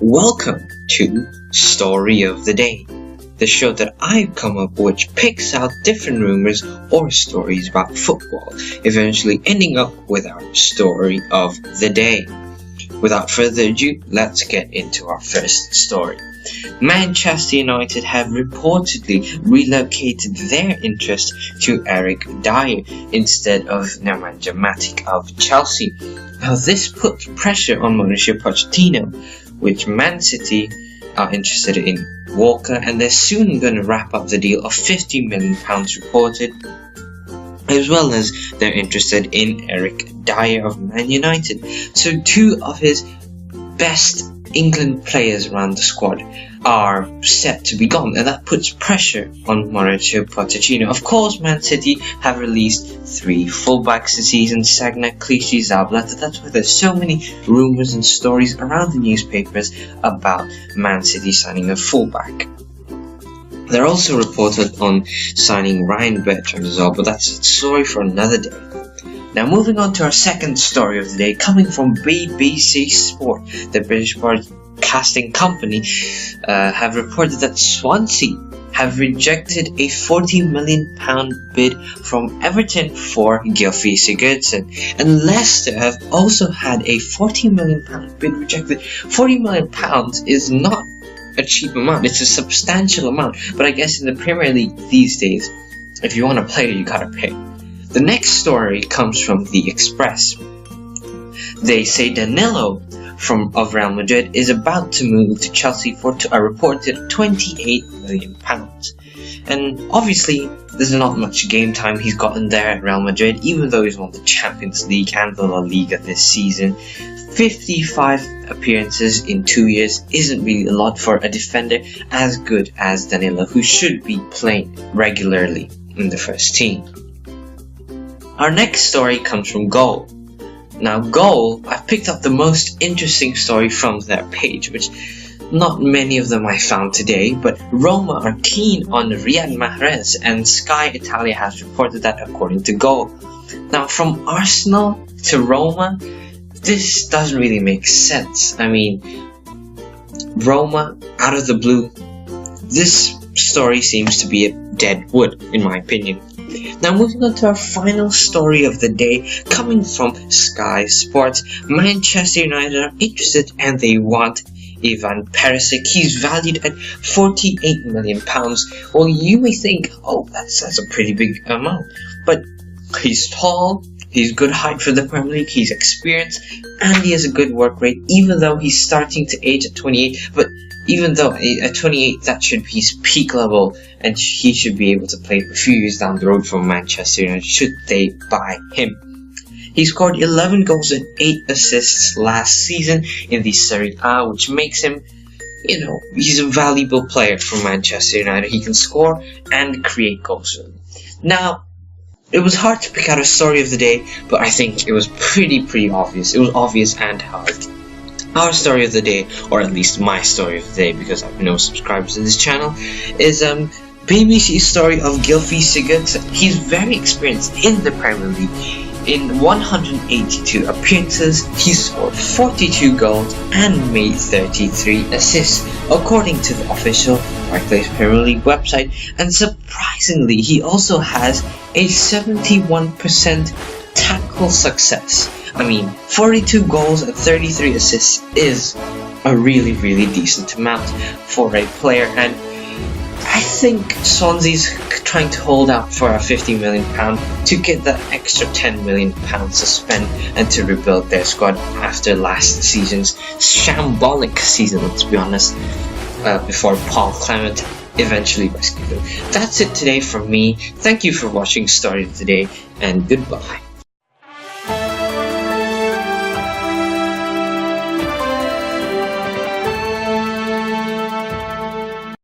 Welcome to Story of the Day, the show that I've come up with which picks out different rumors or stories about football, eventually ending up with our story of the day. Without further ado, let's get into our first story. Manchester United have reportedly relocated their interest to Eric Dier instead of Nemanja Matic of Chelsea. Now this puts pressure on Mauricio Pochettino, which Man City are interested in Walker, and they're soon going to wrap up the deal of £50 million reported, as well as they're interested in Eric Dier of Man United. So two of his best England players around the squad are set to be gone, and that puts pressure on Mauricio Pochettino. Of course, Man City have released 3 fullbacks this season: Sagna, Clichy, Zabaleta. That's why there's so many rumours and stories around the newspapers about Man City signing a fullback. They're also reported on signing Ryan Bertrand as well, but that's a story for another day. Now moving on to our second story of the day, coming from BBC Sport. The British broadcasting company have reported that SWANSEA have rejected a £40 million bid from Everton for Gylfi Sigurdsson, and Leicester have also had a £40 million bid rejected. £40 million is not a cheap amount, it's a substantial amount, but I guess in the Premier League these days, if you want a player, you gotta pay. The next story comes from The Express. They say Danilo of Real Madrid is about to move to Chelsea for a reported £28 million. And obviously, there's not much game time he's gotten there at Real Madrid, even though he's won the Champions League and the La Liga this season. 55 appearances in 2 years isn't really a lot for a defender as good as Danilo, who should be playing regularly in the first team. Our next story comes from Goal. Now Goal, I've picked up the most interesting story from their page, which not many of them I found today, but Roma are keen on Riyad Mahrez, and Sky Italia has reported that according to Goal. Now from Arsenal to Roma, this doesn't really make sense. I mean, Roma, out of the blue, this story seems to be a dead wood in my opinion. Now moving on to our final story of the day, coming from Sky Sports. Manchester United are interested and they want Ivan Perisic. He's valued at £48 million. Well, you may think, oh, that's a pretty big amount, but he's tall, he's good height for the Premier League, he's experienced, and he has a good work rate, even though he's starting to age at 28. But even though at 28, that should be his peak level, and he should be able to play a few years down the road for Manchester United should they buy him. He scored 11 goals and 8 assists last season in the Serie A, which makes him, he's a valuable player for Manchester United. He can score and create goals. Now, it was hard to pick out a story of the day, but I think it was pretty obvious. It was obvious and hard. Our story of the day, or at least my story of the day, because I have no subscribers to this channel, is BBC's story of Gylfi Sigurdsson. He's very experienced in the Premier League. In 182 appearances, he scored 42 goals and made 33 assists, according to the official Barclays Premier League website. And surprisingly, he also has a 71% tackle success. I mean, 42 goals and 33 assists is a really decent amount for a player, and I think Swansea's trying to hold out for a £50 million to get that extra £10 million to spend and to rebuild their squad after last season's shambolic season, let's be honest, before Paul Clement eventually rescued them. That's it today from me. Thank you for watching Story of the Day, and goodbye.